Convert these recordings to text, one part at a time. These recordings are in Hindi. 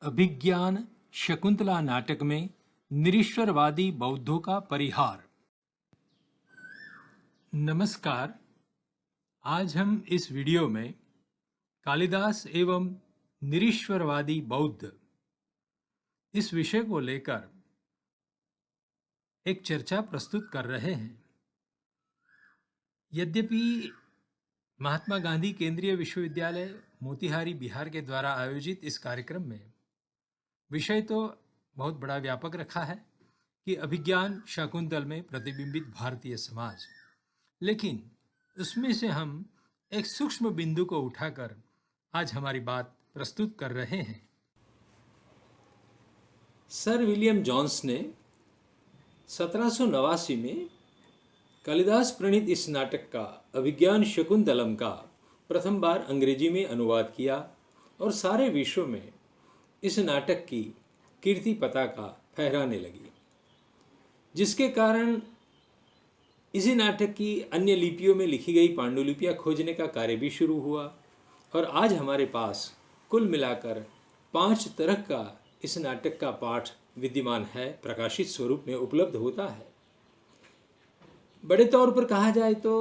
अभिज्ञान शकुंतला नाटक में निरीश्वरवादी बौद्धों का परिहार। नमस्कार। आज हम इस वीडियो में कालिदास एवं निरीश्वरवादी बौद्ध इस विषय को लेकर एक चर्चा प्रस्तुत कर रहे हैं। यद्यपि महात्मा गांधी केंद्रीय विश्वविद्यालय मोतिहारी बिहार के द्वारा आयोजित इस कार्यक्रम में विषय तो बहुत बड़ा व्यापक रखा है कि अभिज्ञान शाकुंतल में प्रतिबिंबित भारतीय समाज, लेकिन उसमें से हम एक सूक्ष्म बिंदु को उठाकर आज हमारी बात प्रस्तुत कर रहे हैं। सर विलियम जोन्स ने 1789 में कालिदास प्रणीत इस नाटक का अभिज्ञान शकुंतलम का प्रथम बार अंग्रेजी में अनुवाद किया और सारे विश्व में इस नाटक की कीर्ति पताका फहराने लगी, जिसके कारण इसी नाटक की अन्य लिपियों में लिखी गई पांडुलिपियां खोजने का कार्य भी शुरू हुआ और आज हमारे पास कुल मिलाकर 5 तरह का इस नाटक का पाठ विद्यमान है, प्रकाशित स्वरूप में उपलब्ध होता है। बड़े तौर पर कहा जाए तो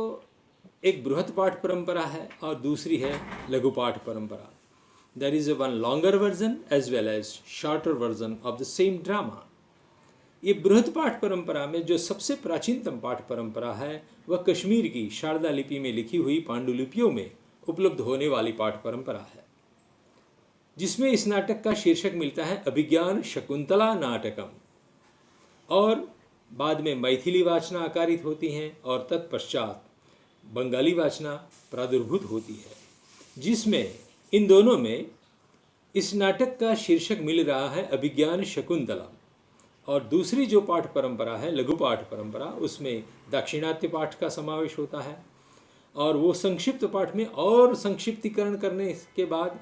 एक बृहत पाठ परंपरा है और दूसरी है लघु पाठ परंपरा। There is one longer version as well as shorter version of the same drama. ये बृहत पाठ परंपरा में जो सबसे प्राचीनतम पाठ परंपरा है वह कश्मीर की शारदा लिपि में लिखी हुई पांडुलिपियों में उपलब्ध होने वाली पाठ परंपरा है, जिसमें इस नाटक का शीर्षक मिलता है अभिज्ञान शकुंतला नाटकम, और बाद में मैथिली वाचना आकारित होती हैं और तत्पश्चात बंगाली वाचना प्रादुर्भूत होती है, जिसमें इन दोनों में इस नाटक का शीर्षक मिल रहा है अभिज्ञान शकुंतलम, और दूसरी जो पाठ परंपरा है लघु पाठ परंपरा, उसमें दाक्षिणात्य पाठ का समावेश होता है और वो संक्षिप्त पाठ में और संक्षिप्तीकरण करने के बाद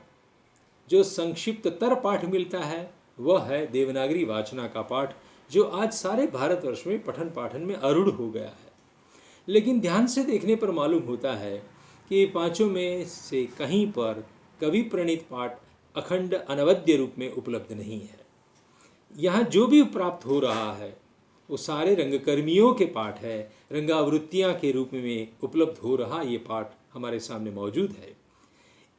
जो संक्षिप्ततर पाठ मिलता है वह है देवनागरी वाचना का पाठ, जो आज सारे भारतवर्ष में पठन पाठन में आरूढ़ हो गया है। लेकिन ध्यान से देखने पर मालूम होता है कि पांचों में से कहीं पर कवि प्रणीत पाठ अखंड अनवद्य रूप में उपलब्ध नहीं है। यहाँ जो भी प्राप्त हो रहा है वो सारे रंगकर्मियों के पाठ है, रंगावृत्तियाँ के रूप में उपलब्ध हो रहा ये पाठ हमारे सामने मौजूद है।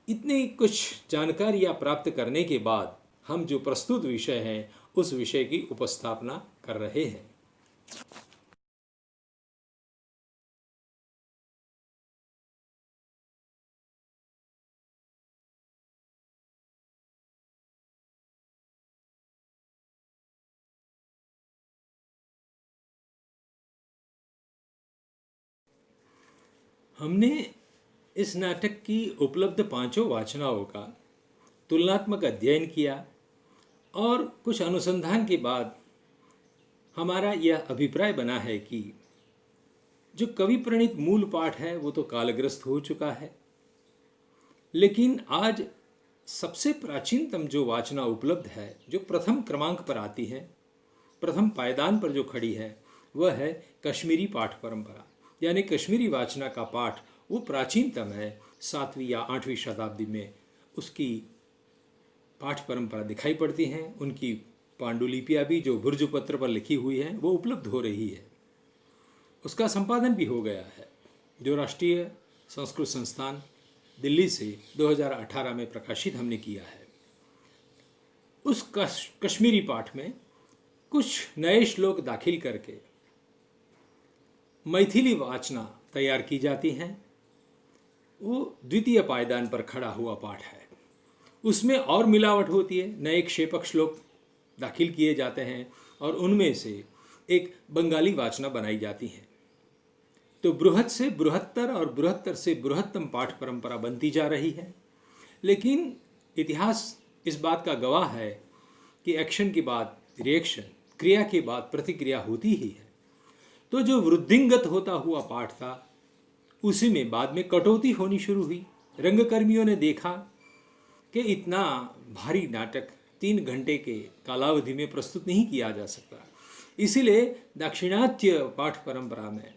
इतनी कुछ जानकारियाँ प्राप्त करने के बाद हम जो प्रस्तुत विषय हैं उस विषय की उपस्थापना कर रहे हैं। हमने इस नाटक की उपलब्ध पांचों वाचनाओं का तुलनात्मक अध्ययन किया और कुछ अनुसंधान के बाद हमारा यह अभिप्राय बना है कि जो कवि प्रणीत मूल पाठ है वो तो कालग्रस्त हो चुका है, लेकिन आज सबसे प्राचीनतम जो वाचना उपलब्ध है, जो प्रथम क्रमांक पर आती है, प्रथम पायदान पर जो खड़ी है, वह है कश्मीरी पाठ परंपरा, यानी कश्मीरी वाचना का पाठ। वो प्राचीनतम है, 7वीं या 8वीं शताब्दी में उसकी पाठ परंपरा दिखाई पड़ती हैं। उनकी पांडुलिपियाँ भी जो भुर्जपत्र पर लिखी हुई हैं वो उपलब्ध हो रही है, उसका संपादन भी हो गया है, जो राष्ट्रीय संस्कृत संस्थान दिल्ली से 2018 में प्रकाशित हमने किया है। उस कश्मीरी पाठ में कुछ नए श्लोक दाखिल करके मैथिली वाचना तैयार की जाती हैं। वो द्वितीय पायदान पर खड़ा हुआ पाठ है, उसमें और मिलावट होती है, नए क्षेपक श्लोक दाखिल किए जाते हैं और उनमें से एक बंगाली वाचना बनाई जाती है। तो बृहत से बृहत्तर और बृहत्तर से बृहत्तम पाठ परंपरा बनती जा रही है। लेकिन इतिहास इस बात का गवाह है कि एक्शन के बाद रिएक्शन, क्रिया के बाद प्रतिक्रिया होती ही है। तो जो वृद्धिंगत होता हुआ पाठ था उसी में बाद में कटौती होनी शुरू हुई। रंगकर्मियों ने देखा कि इतना भारी नाटक 3 घंटे के कालावधि में प्रस्तुत नहीं किया जा सकता, इसीलिए दाक्षिणात्य पाठ परंपरा में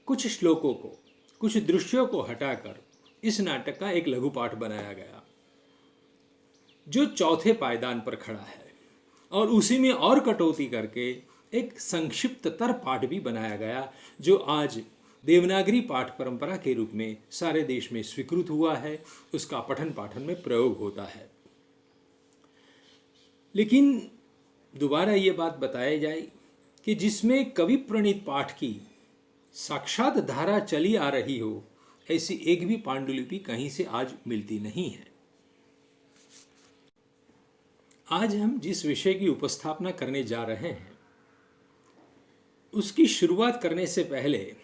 कुछ श्लोकों को, कुछ दृश्यों को हटाकर इस नाटक का एक लघु पाठ बनाया गया। जो चौथे पायदान पर खड़ा है, और उसी में और कटौती करके एक संक्षिप्ततर पाठ भी बनाया गया जो आज देवनागरी पाठ परंपरा के रूप में सारे देश में स्वीकृत हुआ है, उसका पठन पाठन में प्रयोग होता है। लेकिन दोबारा ये बात बताया जाए कि जिसमें कवि प्रणीत पाठ की साक्षात धारा चली आ रही हो, ऐसी एक भी पांडुलिपि कहीं से आज मिलती नहीं है। आज हम जिस विषय की उपस्थापना करने जा रहे हैं उसकी शुरुआत करने से पहले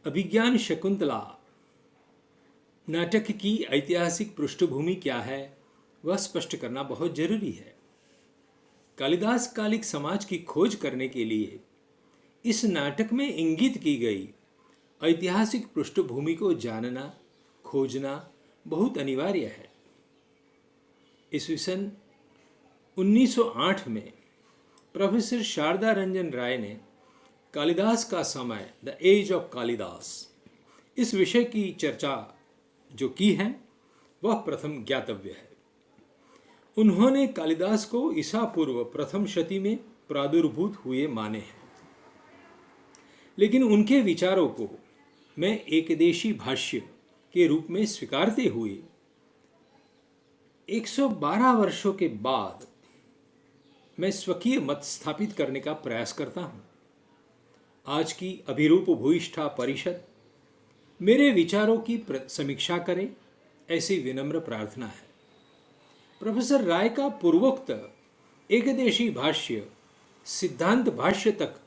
अभिज्ञान शकुंतला नाटक की ऐतिहासिक पृष्ठभूमि क्या है वह स्पष्ट करना बहुत जरूरी है। कालिदास कालिक समाज की खोज करने के लिए इस नाटक में इंगित की गई ऐतिहासिक पृष्ठभूमि को जानना, खोजना बहुत अनिवार्य है। ईस्वी सन 1908 में प्रोफेसर शारदा रंजन राय ने कालिदास का समय, द एज ऑफ कालिदास, इस विषय की चर्चा जो की है वह प्रथम ज्ञातव्य है। उन्होंने कालिदास को ईसा पूर्व प्रथम शती में प्रादुर्भूत हुए माने हैं, लेकिन उनके विचारों को मैं एकदेशी भाष्य के रूप में स्वीकारते हुए 112 वर्षों के बाद मैं स्वकीय मत स्थापित करने का प्रयास करता हूं। आज की अभिरूप भूयिष्ठा परिषद मेरे विचारों की समीक्षा करे, ऐसी विनम्र प्रार्थना है। प्रोफेसर राय का पूर्वोक्त एकदेशी भाष्य सिद्धांत भाष्य तक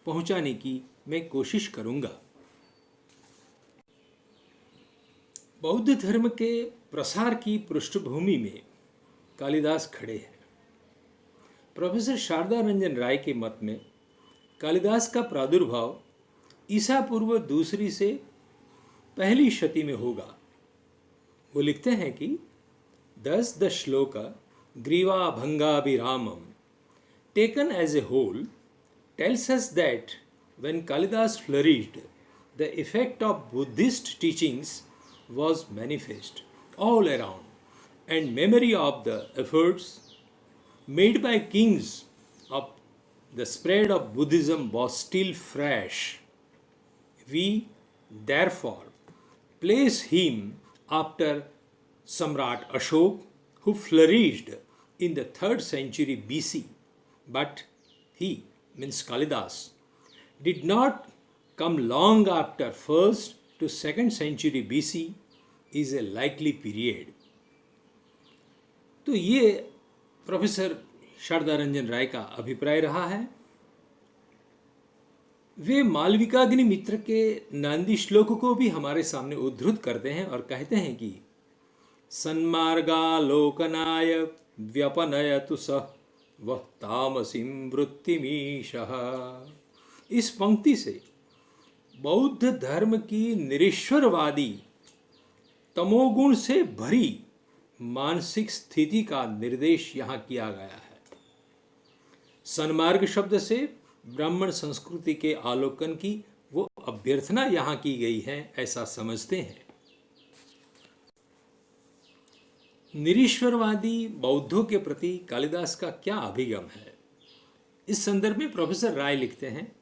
पहुंचाने की मैं कोशिश करूंगा। बौद्ध धर्म के प्रसार की पृष्ठभूमि में कालिदास खड़े हैं। प्रोफेसर शारदा रंजन राय के मत में कालिदास का प्रादुर्भाव ईसा पूर्व दूसरी से पहली शती में होगा। वो लिखते हैं कि 10 श्लोक ग्रीवा भंगाभिरामम taken as a whole tells us that when Kalidas flourished, the effect of Buddhist teachings was manifest all around, and memory of the efforts made by kings of the spread of Buddhism was still fresh. We therefore place him after Samrat Ashok, who flourished in the 3rd century BC, but he, means Kalidas, did not come long after 1st to 2nd century BC is a likely period. तो ये प्रोफेसर शारदा रंजन राय का अभिप्राय रहा है। वे मालविकाग्नि मित्र के नांदी श्लोक को भी हमारे सामने उद्धृत करते हैं और कहते हैं कि सन्मार्गालोकनाय व्यपनयतु सः वह तामसीं वृत्तिमीशः। इस पंक्ति से बौद्ध धर्म की निरीश्वरवादी तमोगुण से भरी मानसिक स्थिति का निर्देश यहाँ किया गया है। सन्मार्ग शब्द से ब्राह्मण संस्कृति के आलोकन की वो अभ्यर्थना यहाँ की गई है, ऐसा समझते हैं। निरीश्वरवादी बौद्धों के प्रति कालिदास का क्या अभिगम है, इस संदर्भ में प्रोफेसर राय लिखते हैं,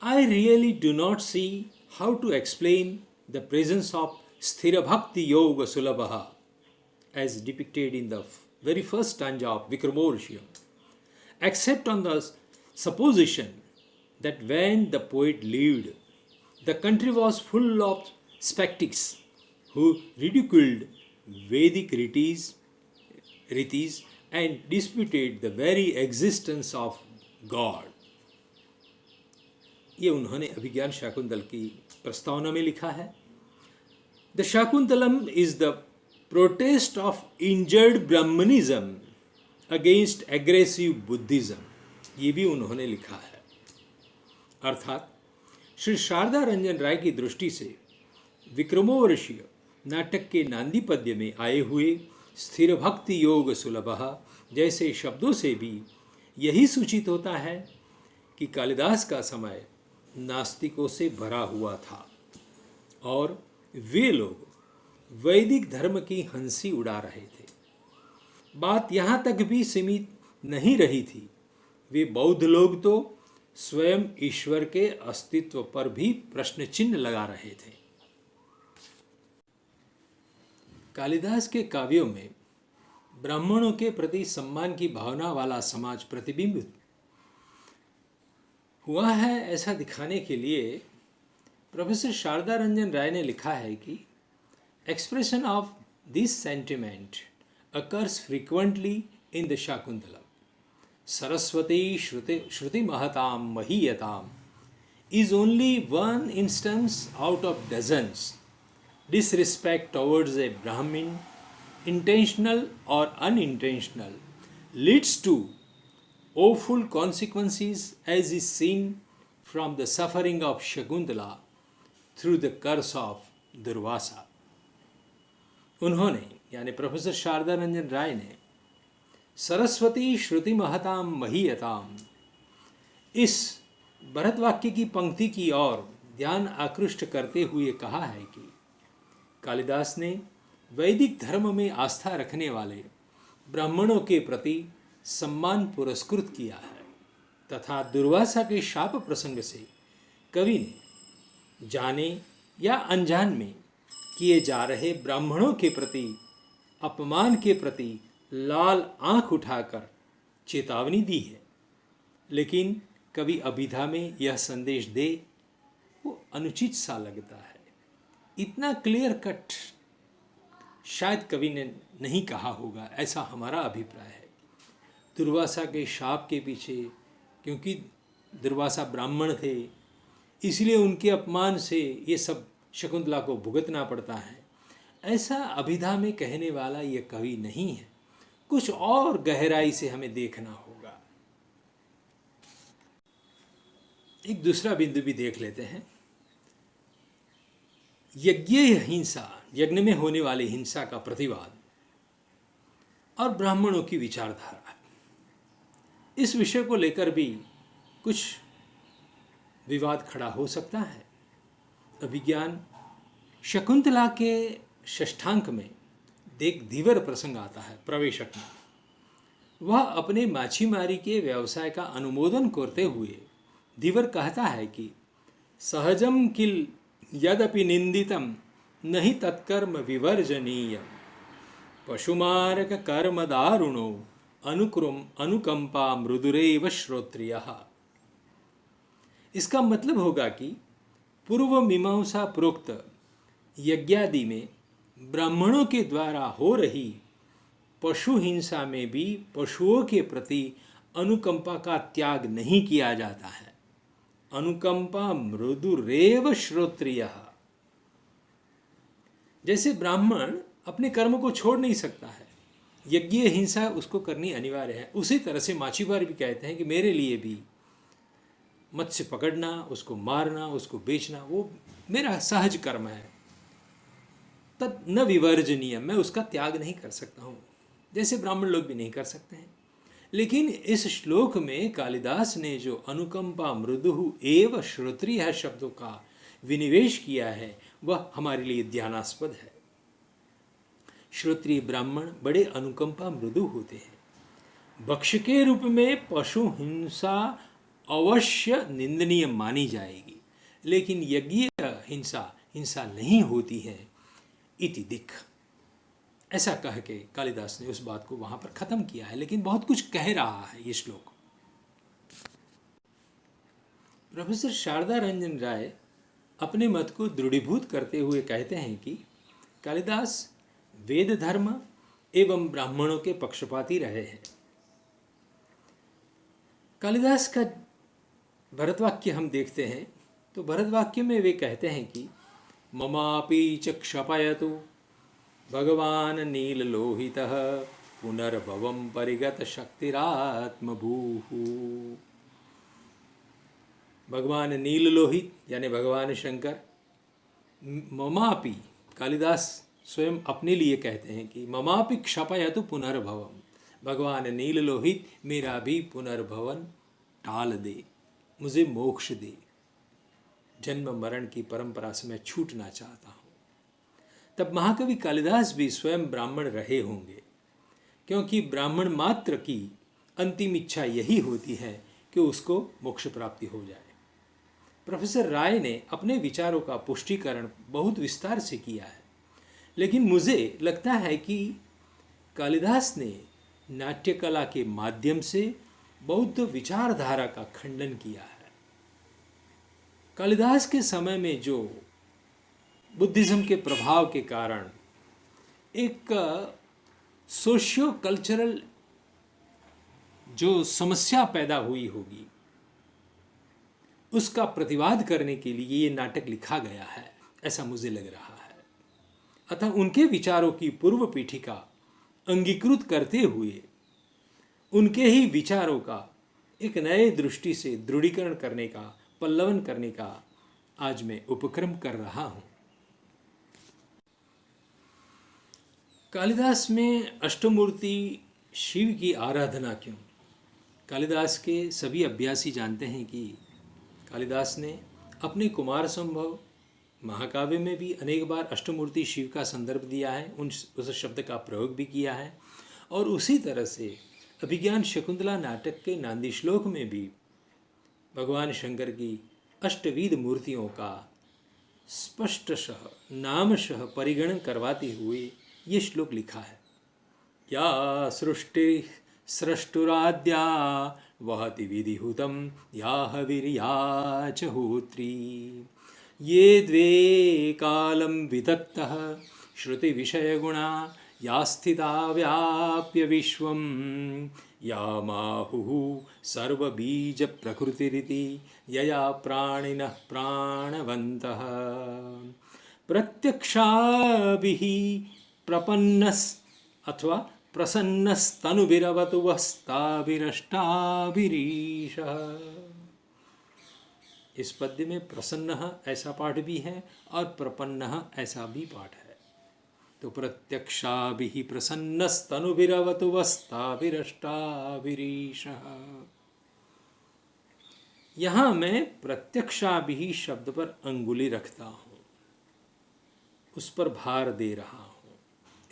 I really do not see how to explain the presence of sthir bhakti योग सुलभः as depicted in the very first stanza of Vikramoorvashiyam, except on the supposition that when the poet lived, the country was full of skeptics who ridiculed Vedic ritis and disputed the very existence of God. ये उन्होंने अभिज्ञान शाकुंतल की प्रस्तावना में लिखा है। The Shakuntalam is the protest of injured Brahmanism against aggressive Buddhism, ये भी उन्होंने लिखा है। अर्थात श्री शारदा रंजन राय की दृष्टि से विक्रमोर्वशीय नाटक के नांदी पद्य में आए हुए स्थिर भक्ति योग सुलभः जैसे शब्दों से भी यही सूचित होता है कि कालिदास का समय नास्तिकों से भरा हुआ था और वे लोग वैदिक धर्म की हंसी उड़ा रहे थे। बात यहाँ तक भी सीमित नहीं रही थी, वे बौद्ध लोग तो स्वयं ईश्वर के अस्तित्व पर भी प्रश्न चिन्ह लगा रहे थे। कालिदास के काव्यों में ब्राह्मणों के प्रति सम्मान की भावना वाला समाज प्रतिबिंबित हुआ है, ऐसा दिखाने के लिए प्रोफेसर शारदा रंजन राय ने लिखा है कि expression of this sentiment occurs frequently in the Shakuntalam. Saraswati श्रुति महताम महीयताम is only one instance out of dozens. Disrespect towards a Brahmin, intentional or unintentional, leads to awful consequences, as is seen from the suffering of Shakuntala through the curse of Durvasa. उन्होंने यानी प्रोफेसर शारदा रंजन राय ने सरस्वती श्रुति महताम महीयताम इस भरत वाक्य की पंक्ति की ओर ध्यान आकृष्ट करते हुए कहा है कि कालिदास ने वैदिक धर्म में आस्था रखने वाले ब्राह्मणों के प्रति सम्मान पुरस्कृत किया है तथा दुर्वासा के शाप प्रसंग से कवि ने जाने या अनजान में किए जा रहे ब्राह्मणों के प्रति अपमान के प्रति लाल आंख उठाकर चेतावनी दी है। लेकिन कवि अभिधा में यह संदेश दे वो अनुचित सा लगता है। इतना क्लियर कट शायद कवि ने नहीं कहा होगा, ऐसा हमारा अभिप्राय है। दुर्वासा के शाप के पीछे, क्योंकि दुर्वासा ब्राह्मण थे इसलिए उनके अपमान से ये सब शकुंतला को भुगतना पड़ता है, ऐसा अभिधा में कहने वाला ये कवि नहीं है। कुछ और गहराई से हमें देखना होगा। एक दूसरा बिंदु भी देख लेते हैं। यज्ञीय हिंसा, यज्ञ में होने वाली हिंसा का प्रतिवाद और ब्राह्मणों की विचारधारा, इस विषय को लेकर भी कुछ विवाद खड़ा हो सकता है। अभिज्ञान शकुंतला के षष्ठांक में एक धीवर प्रसंग आता है। प्रवेशक में वह अपने माछीमारी के व्यवसाय का अनुमोदन करते हुए धीवर कहता है कि सहजम किल यदपि निंदितम नहीं तत्कर्म विवर्जनीय पशुमारक कर्म दारुणो अनुकंपा मृदुरेव श्रोत्रियः। इसका मतलब होगा कि पूर्व मीमांसा प्रोक्त यज्ञादि में ब्राह्मणों के द्वारा हो रही पशु हिंसा में भी पशुओं के प्रति अनुकंपा का त्याग नहीं किया जाता है। अनुकंपा मृदुरेव श्रोत्रियः। जैसे ब्राह्मण अपने कर्म को छोड़ नहीं सकता है, यज्ञीय हिंसा उसको करनी अनिवार्य है, उसी तरह से माछीमार भी कहते हैं कि मेरे लिए भी मत्स्य पकड़ना, उसको मारना, उसको बेचना, वो मेरा सहज कर्म है। तद न विवर्जनीय, मैं उसका त्याग नहीं कर सकता हूँ, जैसे ब्राह्मण लोग भी नहीं कर सकते हैं। लेकिन इस श्लोक में कालिदास ने जो अनुकंपा मृदु एव श्रोत्रिय शब्दों का विनिवेश किया है वह हमारे लिए ध्यानास्पद है। श्रोत्रिय ब्राह्मण बड़े अनुकंपा मृदु होते हैं। भक्ष के रूप में पशु हिंसा अवश्य निंदनीय मानी जाएगी, लेकिन यज्ञीय हिंसा नहीं होती है इति दिक्। ऐसा कह के कालिदास ने उस बात को वहां पर खत्म किया है, लेकिन बहुत कुछ कह रहा है ये श्लोक। प्रोफेसर शारदा रंजन राय अपने मत को दृढ़ीभूत करते हुए कहते हैं कि कालिदास वेद धर्म एवं ब्राह्मणों के पक्षपाती रहे हैं। कालिदास का भरतवाक्य हम देखते हैं तो भरतवाक्य में वे कहते हैं कि ममापि च क्षपयतु भगवान नीललोहितः पुनर्भवं परिगत शक्तिरात्मभूः। भगवान नीललोहित यानी भगवान शंकर, ममापि, कालिदास स्वयं अपने लिए कहते हैं कि ममापि क्षपयतु पुनर्भवम, भगवान नीललोहित मेरा भी पुनर्भवन टाल दे, मुझे मोक्ष दे, जन्म मरण की परंपरा से मैं छूटना चाहता हूँ। तब महाकवि कालिदास भी स्वयं ब्राह्मण रहे होंगे, क्योंकि ब्राह्मण मात्र की अंतिम इच्छा यही होती है कि उसको मोक्ष प्राप्ति हो जाए। प्रोफेसर राय ने अपने विचारों का पुष्टिकरण बहुत विस्तार से किया है, लेकिन मुझे लगता है कि कालिदास ने नाट्य कला के माध्यम से बौद्ध विचारधारा का खंडन किया है। कालिदास के समय में जो बुद्धिज्म के प्रभाव के कारण एक सोशियो कल्चरल जो समस्या पैदा हुई होगी, उसका प्रतिवाद करने के लिए ये नाटक लिखा गया है, ऐसा मुझे लग रहा है। अतः उनके विचारों की पूर्व पीठिका अंगीकृत करते हुए उनके ही विचारों का एक नए दृष्टि से दृढ़ीकरण करने का, पल्लवन करने का आज मैं उपक्रम कर रहा हूँ। कालिदास में अष्टमूर्ति शिव की आराधना क्यों? कालिदास के सभी अभ्यासी जानते हैं कि कालिदास ने अपने कुमार संभव महाकाव्य में भी अनेक बार अष्टमूर्ति शिव का संदर्भ दिया है, उस शब्द का प्रयोग भी किया है, और उसी तरह से अभिज्ञान शकुंतला नाटक के नांदी श्लोक में भी भगवान शंकर की अष्टविध मूर्तियों का स्पष्टशः नामशः परिगणन करवाते हुए ये श्लोक लिखा है। या सृष्टि सृष्टुराद्या वहति विधिहुतं या हविर्या च होत्री ये द्वे कालं विदत्तः श्रुति विषय गुणा या स्थिता व्याप्य विश्वं या माहुः सर्वबीज प्रकृतिरिति यया प्राणिनः प्राणवन्तः प्रत्यक्षाभिः प्रपन्नस् अथवा प्रसन्नस्तनुभिरवतु वस्ताभिरष्टाभिरीशः। इस पद्य में प्रसन्न ऐसा पाठ भी है और प्रपन्न ऐसा भी पाठ है। तो प्रत्यक्षाभिः प्रसन्नस्तनुभिरवतु वस्ताभिरष्टाभिरीशः। यहाँ मैं प्रत्यक्षाभिः शब्द पर अंगुली रखता हूँ, उस पर भार दे रहा हूँ।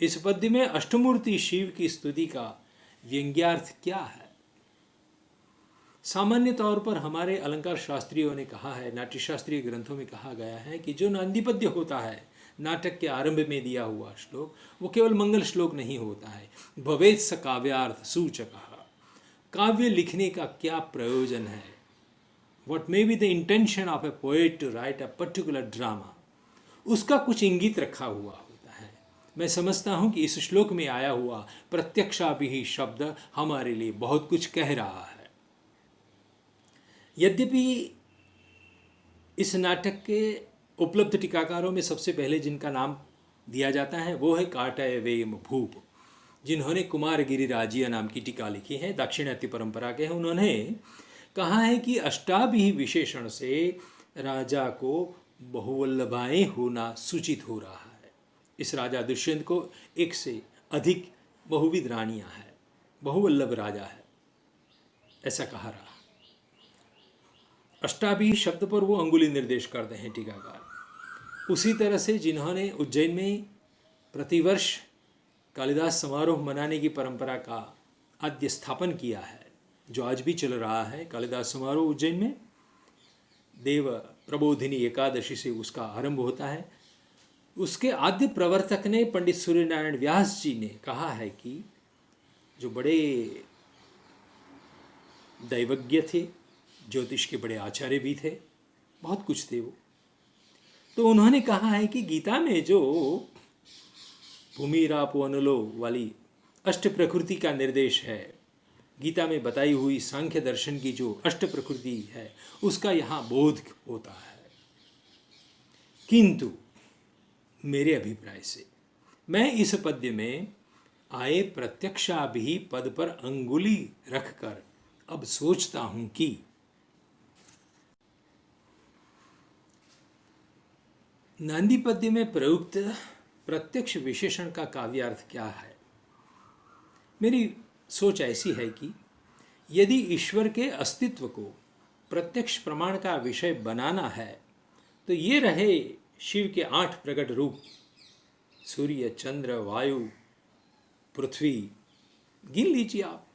इस पद्य में अष्टमूर्ति शिव की स्तुति का व्यंग्यार्थ क्या है? सामान्य तौर पर हमारे अलंकार शास्त्रियों ने कहा है, नाट्य शास्त्रीय ग्रंथों में कहा गया है कि जो नांदी पद्य होता है, नाटक के आरंभ में दिया हुआ श्लोक, वो केवल मंगल श्लोक नहीं होता है। भवेत् स काव्यार्थ सूचकः, काव्य लिखने का क्या प्रयोजन है, what may be the intention of a poet to write a particular drama, उसका कुछ इंगित रखा हुआ होता है। मैं समझता हूँ कि इस श्लोक में आया हुआ प्रत्यक्षाभिः शब्द हमारे लिए बहुत कुछ कह रहा है। यद्यपि इस नाटक के उपलब्ध टीकाकारों में सबसे पहले जिनका नाम दिया जाता है वो है काटयवेम भूप, जिन्होंने कुमार गिरिराजीय नाम की टीका लिखी है, दाक्षिणात्य परंपरा के हैं। उन्होंने कहा है कि अष्टाभिः विशेषण से राजा को बहुवल्लभाएं होना सूचित हो रहा है। इस राजा दुष्यंत को एक से अधिक बहुविध रानियां हैं, बहुवल्लभ राजा है, ऐसा कहा रहा। अष्टाभिः शब्द पर वो अंगुली निर्देश करते हैं टीकाकार। उसी तरह से जिन्होंने उज्जैन में प्रतिवर्ष कालिदास समारोह मनाने की परंपरा का आद्य स्थापन किया है, जो आज भी चल रहा है। कालिदास समारोह उज्जैन में देव प्रबोधिनी एकादशी से उसका आरंभ होता है। उसके आद्य प्रवर्तक ने पंडित सूर्यनारायण व्यास जी ने कहा है कि जो बड़े दैवज्ञ थे, ज्योतिष के बड़े आचार्य भी थे, बहुत कुछ थे वो, तो उन्होंने कहा है कि गीता में जो भूमि रापो अनलो वाली अष्ट प्रकृति का निर्देश है, गीता में बताई हुई सांख्य दर्शन की जो अष्ट प्रकृति है, उसका यहाँ बोध होता है। किंतु मेरे अभिप्राय से मैं इस पद्य में आए प्रत्यक्षाभिः पद पर अंगुली रखकर अब सोचता हूँ कि नांदी पद्य में प्रयुक्त प्रत्यक्ष विशेषण का काव्यार्थ क्या है। मेरी सोच ऐसी है कि यदि ईश्वर के अस्तित्व को प्रत्यक्ष प्रमाण का विषय बनाना है तो ये रहे शिव के 8 प्रकट रूप, सूर्य, चंद्र, वायु, पृथ्वी गिन लीजिए आप,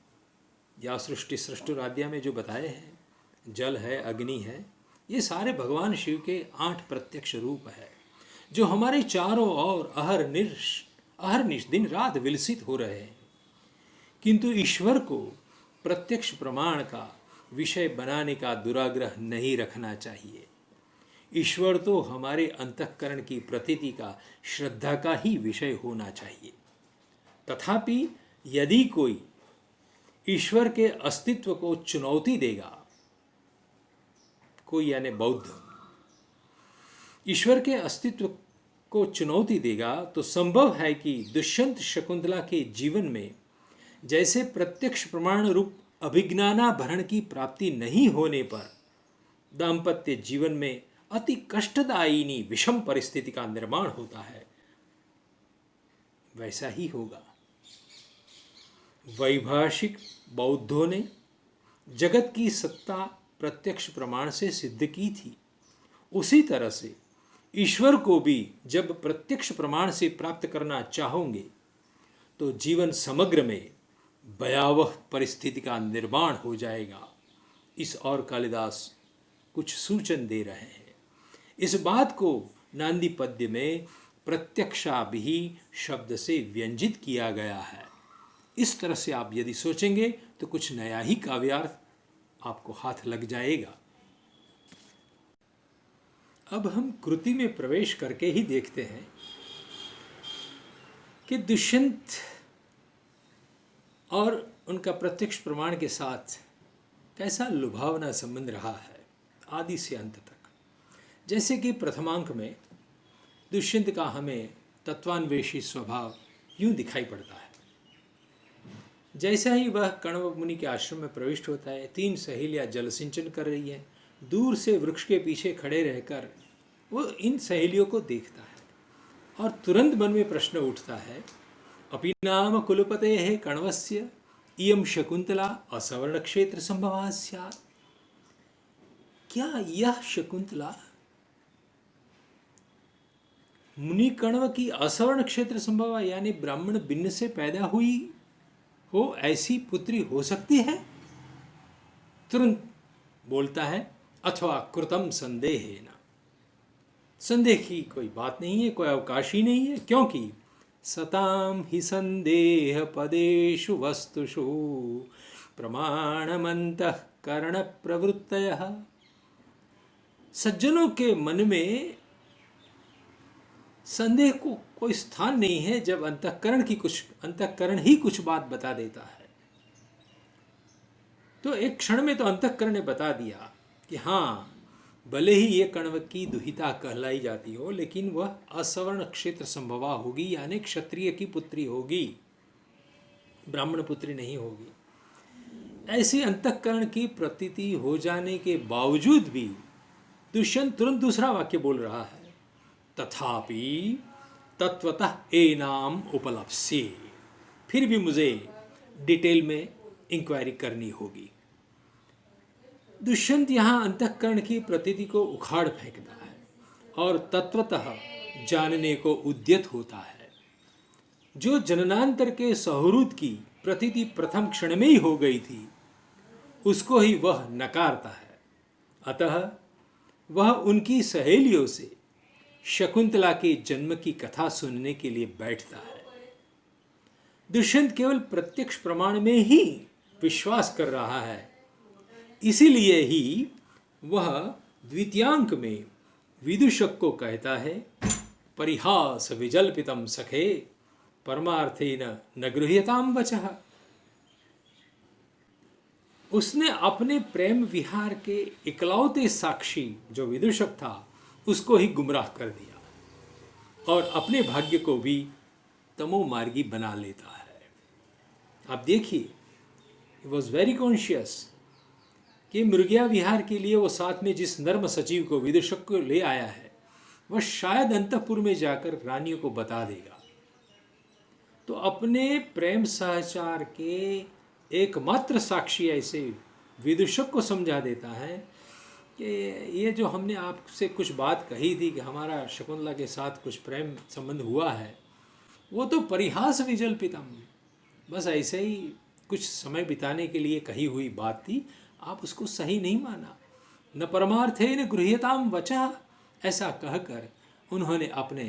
या सृष्टि सृष्टुराध्याय में जो बताए हैं, जल है, अग्नि है, ये सारे भगवान शिव के 8 प्रत्यक्ष रूप है जो हमारे चारों ओर अहरनिश दिन रात विलसित हो रहे हैं। किंतु ईश्वर को प्रत्यक्ष प्रमाण का विषय बनाने का दुराग्रह नहीं रखना चाहिए। ईश्वर तो हमारे अंतःकरण की प्रतीति का, श्रद्धा का ही विषय होना चाहिए। तथापि यदि कोई ईश्वर के अस्तित्व को चुनौती देगा, कोई यानी बौद्ध ईश्वर के अस्तित्व को चुनौती देगा, तो संभव है कि दुष्यंत शकुंतला के जीवन में जैसे प्रत्यक्ष प्रमाण रूप अभिज्ञानाभरण की प्राप्ति नहीं होने पर दाम्पत्य जीवन में अति कष्टदायिनी विषम परिस्थिति का निर्माण होता है, वैसा ही होगा। वैभाषिक बौद्धों ने जगत की सत्ता प्रत्यक्ष प्रमाण से सिद्ध की थी, उसी तरह से ईश्वर को भी जब प्रत्यक्ष प्रमाण से प्राप्त करना चाहोगे तो जीवन समग्र में भयावह परिस्थिति का निर्माण हो जाएगा। इस और कालिदास कुछ सूचन दे रहे हैं। इस बात को नांदी पद्य में प्रत्यक्षाभिहि शब्द से व्यंजित किया गया है। इस तरह से आप यदि सोचेंगे तो कुछ नया ही काव्यार्थ आपको हाथ लग जाएगा। अब हम कृति में प्रवेश करके ही देखते हैं कि दुष्यंत और उनका प्रत्यक्ष प्रमाण के साथ कैसा लुभावना संबंध रहा है आदि से अंत तक। जैसे कि प्रथमांक में दुष्यंत का हमें तत्वान्वेषी स्वभाव यूं दिखाई पड़ता है। जैसा ही वह कण्व मुनि के आश्रम में प्रविष्ट होता है, 3 सहेलियां जल सिंचन कर रही हैं। दूर से वृक्ष के पीछे खड़े रहकर वो इन सहेलियों को देखता है और तुरंत मन में प्रश्न उठता है, अपि नाम कुलपते है कण्वस्य इयं शकुंतला असवर्ण क्षेत्र संभवा स्यात्। क्या यह शकुंतला मुनि कण्व की असवर्ण क्षेत्र संभवा यानी ब्राह्मण भिन्न से पैदा हुई हो ऐसी पुत्री हो सकती है? तुरंत बोलता है, अथवा कृतम संदेहेन, संदेह की कोई बात नहीं है, कोई अवकाश ही नहीं है, क्योंकि सताम ही संदेह पदेषु वस्तुषु प्रमाणमंतः करण प्रवृत्तयः। सज्जनों के मन में संदेह को कोई स्थान नहीं है जब अंतःकरण ही कुछ बात बता देता है। तो एक क्षण में तो अंतःकरण ने बता दिया कि हाँ, भले ही ये कण्व की दुहिता कहलाई जाती हो, लेकिन वह असवर्ण क्षेत्र संभवा होगी, यानी क्षत्रिय की पुत्री होगी, ब्राह्मण पुत्री नहीं होगी। ऐसी अंतःकरण की प्रतीति हो जाने के बावजूद भी दुष्यंत तुरंत दूसरा वाक्य बोल रहा है, तथापि तत्वतः एनाम उपलप्स्ये। फिर भी मुझे डिटेल में इंक्वायरी करनी होगी। दुष्यंत यहाँ अंतःकरण की प्रतीति को उखाड़ फेंकता है और तत्वतः जानने को उद्यत होता है। जो जननांतर के सौहृद की प्रतीति प्रथम क्षण में ही हो गई थी, उसको ही वह नकारता है। अतः वह उनकी सहेलियों से शकुंतला के जन्म की कथा सुनने के लिए बैठता है। दुष्यंत केवल प्रत्यक्ष प्रमाण में ही विश्वास कर रहा है, इसीलिए ही वह द्वितीयांक में विदूषक को कहता है, परिहास विजल्पितम सखे परमार्थेन न गृह्यताम वचः। उसने अपने प्रेम विहार के इकलौते साक्षी जो विदूषक था उसको ही गुमराह कर दिया और अपने भाग्य को भी तमोमार्गी बना लेता है। आप देखिए, ही वॉज वेरी कॉन्शियस कि मृगया विहार के लिए वो साथ में जिस नर्म सचिव को विदूषक को ले आया है, वह शायद अंतःपुर में जाकर रानियों को बता देगा। तो अपने प्रेम सहचार के एकमात्र साक्षी ऐसे विदूषक को समझा देता है कि ये जो हमने आपसे कुछ बात कही थी कि हमारा शकुंतला के साथ कुछ प्रेम संबंध हुआ है, वो तो परिहास विजल्पितम, बस ऐसे ही कुछ समय बिताने के लिए कही हुई बात थी, आप उसको सही नहीं माना। न परमार्थे न गृह्यताम वचः, ऐसा कहकर उन्होंने अपने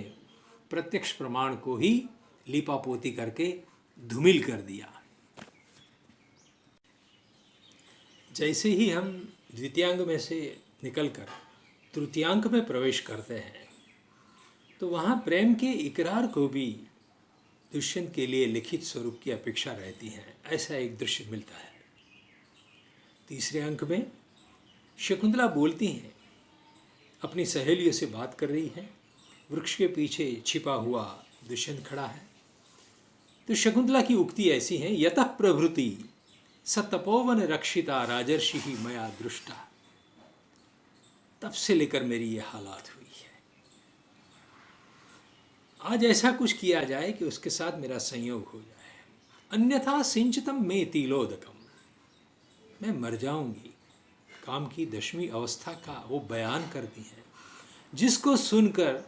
प्रत्यक्ष प्रमाण को ही लीपापोती करके धूमिल कर दिया। जैसे ही हम द्वितीयांग में से निकलकर तृतीयांक में प्रवेश करते हैं तो वहाँ प्रेम के इकरार को भी दुष्यंत के लिए लिखित स्वरूप की अपेक्षा रहती है, ऐसा एक दृश्य मिलता है। तीसरे अंक में शकुंतला बोलती हैं, अपनी सहेलियों से बात कर रही है, वृक्ष के पीछे छिपा हुआ दुष्यंत खड़ा है। तो शकुंतला की उक्ति ऐसी है, यतः प्रभृति सतपोवन रक्षिता राजर्षि ही मया दृष्टा। तब से लेकर मेरी ये हालात हुई है, आज ऐसा कुछ किया जाए कि उसके साथ मेरा संयोग हो जाए, अन्यथा सिंचितम में तिलोदकम, मैं मर जाऊंगी। काम की 10वीं अवस्था का वो बयान करती हैं, जिसको सुनकर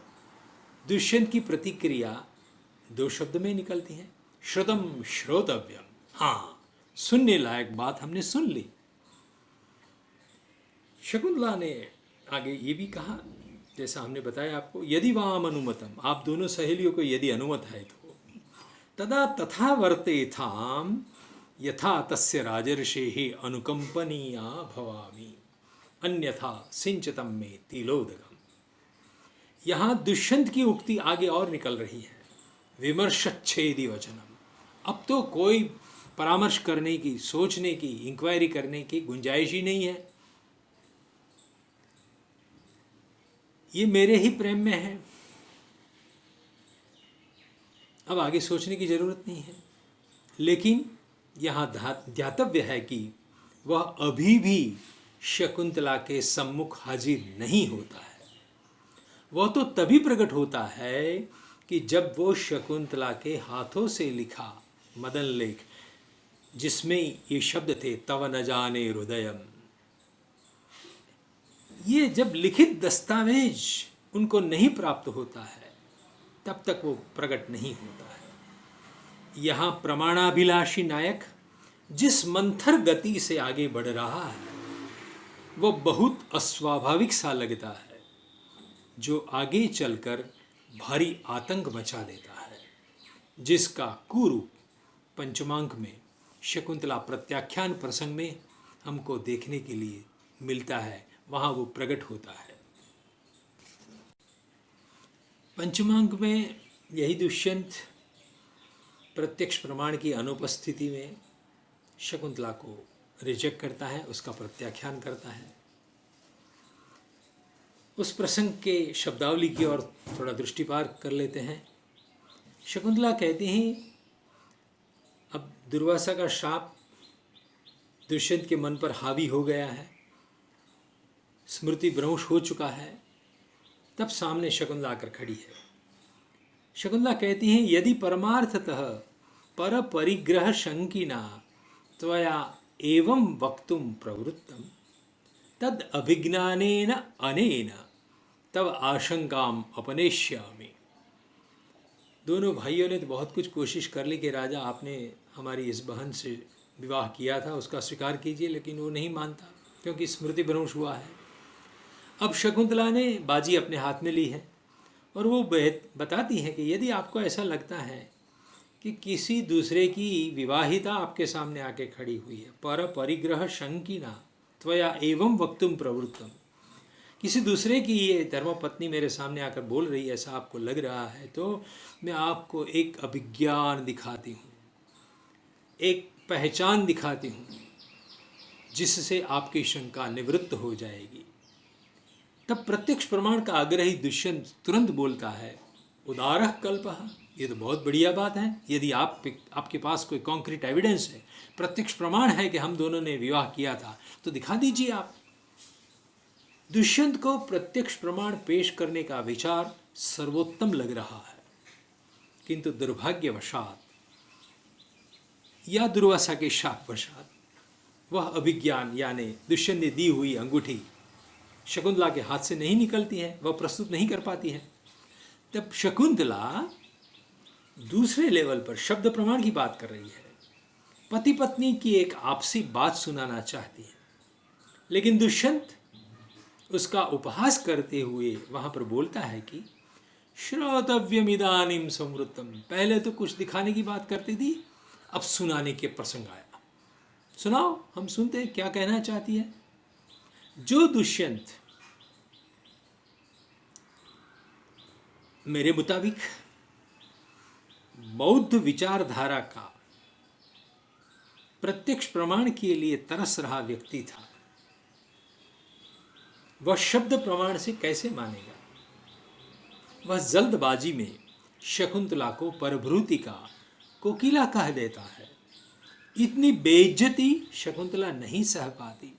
दुष्यंत की प्रतिक्रिया 2 शब्द में निकलती है, श्रुतम श्रोतव्यम, हाँ सुनने लायक बात हमने सुन ली। शकुंतला ने आगे ये भी कहा, जैसा हमने बताया आपको, यदि वाम अनुमतम, आप दोनों सहेलियों को यदि अनुमत है तो तदा तथा वर्तेथाम यथा तस्य राजर्षेहि अनुकंपनीया भवामि, अन्यथा सिंचतम में तिलोदकम। यहाँ दुष्यंत की उक्ति आगे और निकल रही है, विमर्शच्छेदी वचनम। अब तो कोई परामर्श करने की, सोचने की, इंक्वायरी करने की गुंजाइश ही नहीं है, ये मेरे ही प्रेम में है, अब आगे सोचने की जरूरत नहीं है। लेकिन यहाँ ध्यातव्य है कि वह अभी भी शकुंतला के सम्मुख हाजिर नहीं होता है। वह तो तभी प्रकट होता है कि जब वो शकुंतला के हाथों से लिखा मदन लेख, जिसमें ये शब्द थे तव न जाने हृदयम, ये जब लिखित दस्तावेज उनको नहीं प्राप्त होता है तब तक वो प्रकट नहीं होता है। यहाँ प्रमाणाभिलाषी नायक जिस मंथर गति से आगे बढ़ रहा है वो बहुत अस्वाभाविक सा लगता है, जो आगे चलकर भारी आतंक मचा देता है, जिसका कुरूप पंचमांक में शकुंतला प्रत्याख्यान प्रसंग में हमको देखने के लिए मिलता है, वहाँ वो प्रकट होता है। पंचमांक में यही दुष्यंत प्रत्यक्ष प्रमाण की अनुपस्थिति में शकुंतला को रिजेक्ट करता है, उसका प्रत्याख्यान करता है। उस प्रसंग के शब्दावली की ओर थोड़ा दृष्टिपात कर लेते हैं। शकुंतला कहती हैं, अब दुर्वासा का शाप दुष्यंत के मन पर हावी हो गया है, स्मृति भ्रंश हो चुका है। तब सामने शकुंतला आकर खड़ी है। शकुंतला कहती हैं, यदि परमार्थतः पर परिग्रह शंकिना त्वया एवं वक्तुम प्रवृत्तम तद अभिज्ञानेन अनेन तब आशंकाम अपनेष्यामि। दोनों भाइयों ने तो बहुत कुछ कोशिश कर ली कि राजा आपने हमारी इस बहन से विवाह किया था, उसका स्वीकार कीजिए, लेकिन वो नहीं मानता क्योंकि स्मृति भ्रंश हुआ है। अब शकुंतला ने बाजी अपने हाथ में ली है और वो बताती है कि यदि आपको ऐसा लगता है कि किसी दूसरे की विवाहिता आपके सामने आके खड़ी हुई है, पर परिग्रह शंकिना त्वया एवं वक्तुम प्रवृत्तम, किसी दूसरे की ये धर्मपत्नी मेरे सामने आकर बोल रही है, ऐसा आपको लग रहा है, तो मैं आपको एक अभिज्ञान दिखाती हूँ, एक पहचान दिखाती हूँ, जिससे आपकी शंका निवृत्त हो जाएगी। तब प्रत्यक्ष प्रमाण का आग्रही दुष्यंत तुरंत बोलता है, उदारः कल्पः, ये तो बहुत बढ़िया बात है। यदि आपके पास कोई कॉन्क्रीट एविडेंस है, प्रत्यक्ष प्रमाण है कि हम दोनों ने विवाह किया था, तो दिखा दीजिए आप। दुष्यंत को प्रत्यक्ष प्रमाण पेश करने का विचार सर्वोत्तम लग रहा है, किंतु दुर्भाग्यवशात या दुर्वासा के शापवशात वह अभिज्ञान यानी दुष्यंत ने दी हुई अंगूठी शकुंतला के हाथ से नहीं निकलती है, वह प्रस्तुत नहीं कर पाती है। तब शकुंतला दूसरे लेवल पर शब्द प्रमाण की बात कर रही है पति पत्नी की एक आपसी बात सुनाना चाहती है, लेकिन दुष्यंत उसका उपहास करते हुए वहां पर बोलता है कि श्रोतव्यमिदानीम संवृत्तम, पहले तो कुछ दिखाने की बात करती थी, अब सुनाने के प्रसंग आया, सुनाओ, हम सुनते हैं क्या कहना चाहती है। जो दुष्यंत मेरे मुताबिक बौद्ध विचारधारा का प्रत्यक्ष प्रमाण के लिए तरस रहा व्यक्ति था, वह शब्द प्रमाण से कैसे मानेगा। वह जल्दबाजी में शकुंतला को परभृति का कोकिला कह देता है। इतनी बेइज्जती शकुंतला नहीं सह पाती।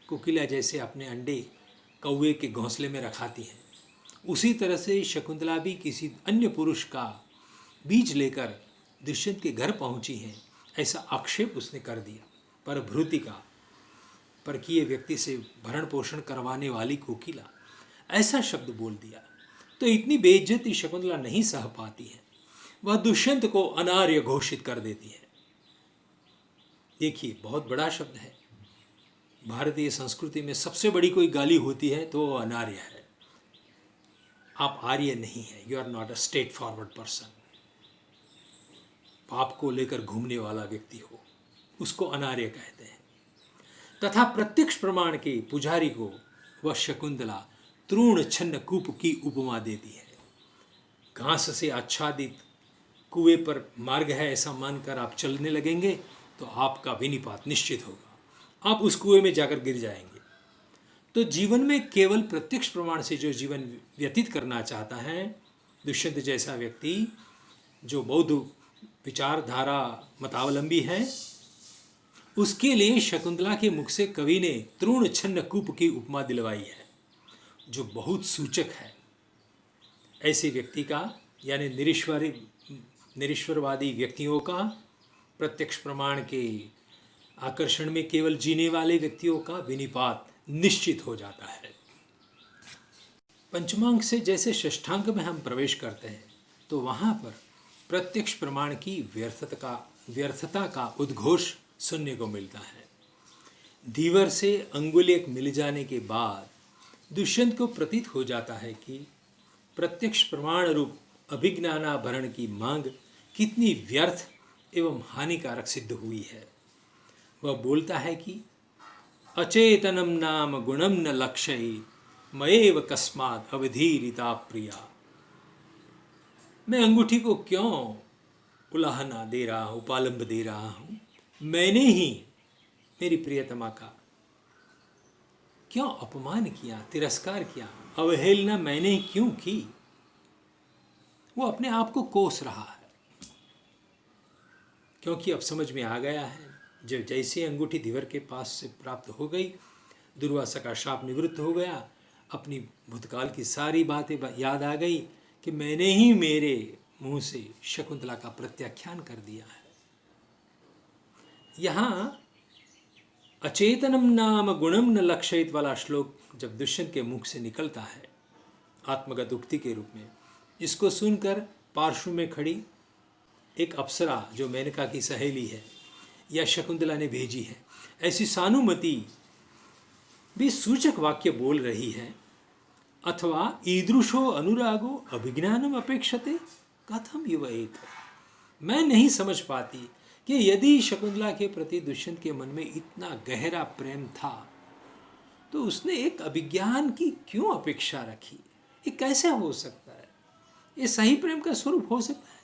कोकिला जैसे अपने अंडे कौवे के घोंसले में रखाती है, उसी तरह से शकुंतला भी किसी अन्य पुरुष का बीज लेकर दुष्यंत के घर पहुंची है, ऐसा आक्षेप उसने कर दिया। परभृति का, परकीय व्यक्ति से भरण पोषण करवाने वाली कोकिला, ऐसा शब्द बोल दिया। तो इतनी बेइज्जती शकुंतला नहीं सह पाती है, वह दुष्यंत को अनार्य घोषित कर देती है। देखिए, बहुत बड़ा शब्द है। भारतीय संस्कृति में सबसे बड़ी कोई गाली होती है तो वो अनार्य है। आप आर्य नहीं है, you are not a straightforward person. पाप को लेकर घूमने वाला व्यक्ति हो, उसको अनार्य कहते हैं। तथा प्रत्यक्ष प्रमाण के पुजारी को वह शकुंतला तृण छन्न कूप की उपमा देती है। घास से आच्छादित कुएं पर मार्ग है ऐसा मानकर आप चलने लगेंगे तो आपका विनिपात निश्चित होगा, आप उस कुएं में जाकर गिर जाएंगे। तो जीवन में केवल प्रत्यक्ष प्रमाण से जो जीवन व्यतीत करना चाहता है, दुष्यंत जैसा व्यक्ति जो बौद्ध विचारधारा मतावलंबी है, उसके लिए शकुंतला के मुख से कवि ने तृण छन्न कूप की उपमा दिलवाई है, जो बहुत सूचक है। ऐसे व्यक्ति का, यानी निरीश्वरवादी व्यक्तियों का, प्रत्यक्ष प्रमाण के आकर्षण में केवल जीने वाले व्यक्तियों का विनिपात निश्चित हो जाता है। पंचमांक से जैसे षष्ठांक में हम प्रवेश करते हैं तो वहाँ पर प्रत्यक्ष प्रमाण की व्यर्थता का उद्घोष सुनने को मिलता है। धीवर से अंगुलियक मिल जाने के बाद दुष्यंत को प्रतीत हो जाता है कि प्रत्यक्ष प्रमाण रूप अभिज्ञानाभरण की मांग कितनी व्यर्थ एवं हानिकारक सिद्ध हुई है। वह बोलता है कि अचेतनम नाम गुणम न लक्षयित मयेव कस्मात् अवधीरिता प्रिया। मैं अंगूठी को क्यों उलाहना दे रहा हूँ, उपालंब दे रहा हूँ, मैंने ही मेरी प्रियतमा का क्यों अपमान किया, तिरस्कार किया, अवहेलना मैंने ही क्यों की। वो अपने आप को कोस रहा है, क्योंकि अब समझ में आ गया है, जब जैसे अंगूठी धीवर के पास से प्राप्त हो गई, दुर्वासा का शाप निवृत्त हो गया, अपनी भूतकाल की सारी बातें याद आ गई कि मैंने ही मेरे मुंह से शकुंतला का प्रत्याख्यान कर दिया है। यहाँ अचेतनम नाम गुणम न लक्षयित वाला श्लोक जब दुष्यंत के मुख से निकलता है आत्मगत उक्ति के रूप में, इसको सुनकर पार्श्व में खड़ी एक अप्सरा जो मेनका की सहेली है या शकुंतला ने भेजी है, ऐसी सानुमति भी सूचक वाक्य बोल रही है। अथवा ईदृशो अनुरागो अभिज्ञानम अपेक्षते कथम युवएत। मैं नहीं समझ पाती कि यदि शकुंतला के प्रति दुष्यंत के मन में इतना गहरा प्रेम था तो उसने एक अभिज्ञान की क्यों अपेक्षा रखी। ये कैसे हो सकता है? ये सही प्रेम का स्वरूप हो सकता है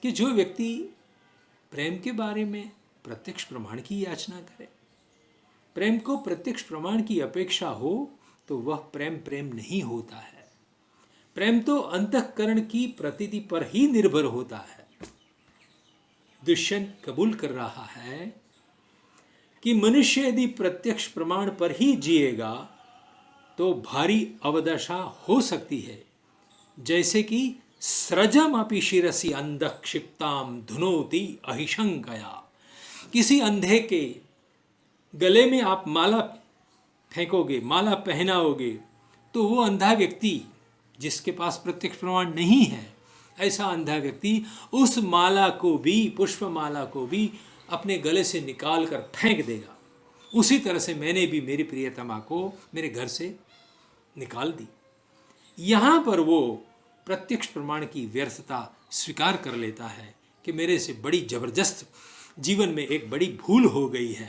कि जो व्यक्ति प्रेम के बारे में प्रत्यक्ष प्रमाण की याचना करे, प्रेम को प्रत्यक्ष प्रमाण की अपेक्षा हो, तो वह प्रेम नहीं होता है। प्रेम तो अंतःकरण की प्रतीति पर ही निर्भर होता है। दुष्यंत कबूल कर रहा है कि मनुष्य यदि प्रत्यक्ष प्रमाण पर ही जिएगा तो भारी अवदशा हो सकती है, जैसे कि स्रजम अपि शिरसि अंध क्षिप्ताम धुनोति अहिशंकया। किसी अंधे के गले में आप माला फेंकोगे, माला पहनाओगे, तो वो अंधा व्यक्ति जिसके पास प्रत्यक्ष प्रमाण नहीं है, ऐसा अंधा व्यक्ति उस माला को भी, पुष्पमाला को भी अपने गले से निकाल कर फेंक देगा। उसी तरह से मैंने भी मेरी प्रियतमा को मेरे घर से निकाल दी। यहाँ पर वो प्रत्यक्ष प्रमाण की व्यर्थता स्वीकार कर लेता है कि मेरे से बड़ी जबरदस्त जीवन में एक बड़ी भूल हो गई है।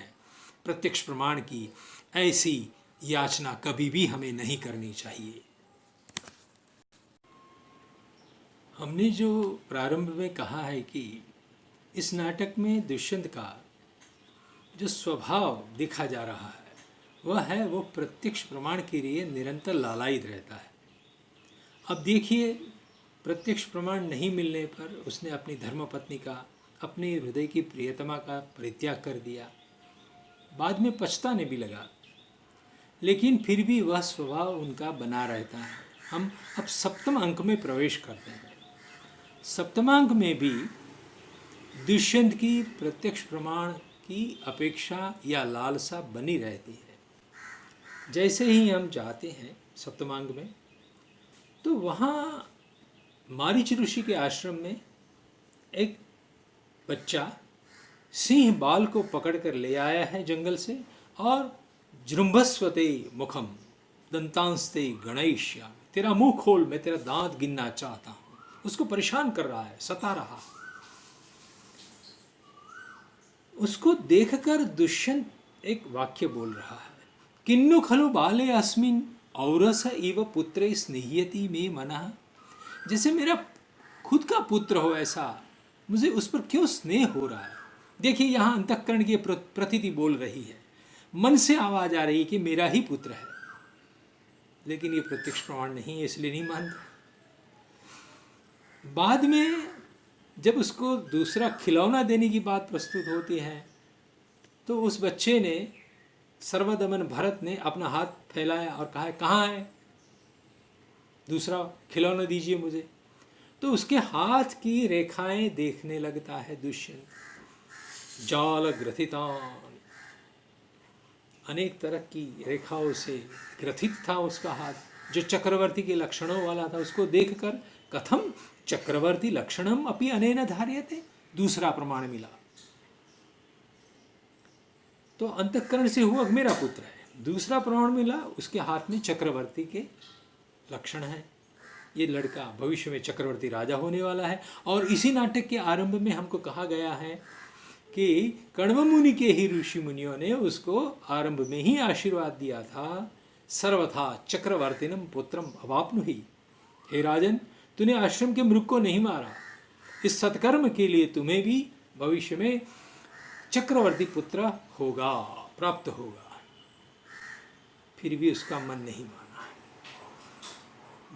प्रत्यक्ष प्रमाण की ऐसी याचना कभी भी हमें नहीं करनी चाहिए। हमने जो प्रारंभ में कहा है कि इस नाटक में दुष्यंत का जो स्वभाव देखा जा रहा है वो प्रत्यक्ष प्रमाण के लिए निरंतर लालायित रहता है। अब देखिए, प्रत्यक्ष प्रमाण नहीं मिलने पर उसने अपनी धर्मपत्नी का, अपने हृदय की प्रियतमा का परित्याग कर दिया। बाद में पछताने भी लगा, लेकिन फिर भी वह स्वभाव उनका बना रहता है। हम अब सप्तम अंक में प्रवेश करते हैं। सप्तमांक में भी दुष्यंत की प्रत्यक्ष प्रमाण की अपेक्षा या लालसा बनी रहती है। जैसे ही हम जाते हैं सप्तमांग में, तो वहाँ मारीच ऋषि के आश्रम में एक बच्चा सिंह बाल को पकड़कर ले आया है जंगल से, और जृंभस्वते मुखम दंतांस्ते गणेश्यामि, तेरा मुंह खोल, मैं तेरा दांत गिनना चाहता हूँ। उसको परेशान कर रहा है, सता रहा। उसको देखकर दुष्यंत एक वाक्य बोल रहा है, किन्नु खलु बाले अस्मिन औरस इव पुत्रे स्नेह्यति मे मनः। जैसे मेरा खुद का पुत्र हो, ऐसा मुझे उस पर क्यों स्नेह हो रहा है। देखिए, यहाँ अंतःकरण की प्रतीति बोल रही है, मन से आवाज आ रही है कि मेरा ही पुत्र है, लेकिन ये प्रत्यक्ष प्रमाण नहीं है, इसलिए नहीं मानता। बाद में जब उसको दूसरा खिलौना देने की बात प्रस्तुत होती है, तो उस बच्चे ने, सर्वदमन भरत ने अपना हाथ फैलाया और कहा, कहाँ है दूसरा खिलौना, दीजिए मुझे। तो उसके हाथ की रेखाएं देखने लगता है दुष्यंत। जाल ग्रथितान, अनेक तरह की रेखाओं से ग्रथित था उसका हाथ, जो चक्रवर्ती के लक्षणों वाला था। उसको देखकर कथम चक्रवर्ती लक्षणम अपि अनेन धार्यते, दूसरा प्रमाण मिला। तो अंतःकरण से हुआ मेरा पुत्र है। दूसरा प्रमाण मिला, उसके हाथ में चक्रवर्ती के लक्षण है। ये लड़का भविष्य में चक्रवर्ती राजा होने वाला है। और इसी नाटक के आरंभ में हमको कहा गया है कि कण्व मुनि के ही ऋषि मुनियों ने उसको आरंभ में ही आशीर्वाद दिया था, सर्वथा चक्रवर्तिनम पुत्रम अवाप्नुहि। हे राजन, तूने आश्रम के मृग को नहीं मारा, इस सत्कर्म के लिए तुम्हें भी भविष्य में चक्रवर्ती पुत्र होगा, प्राप्त होगा। फिर भी उसका मन नहीं माना।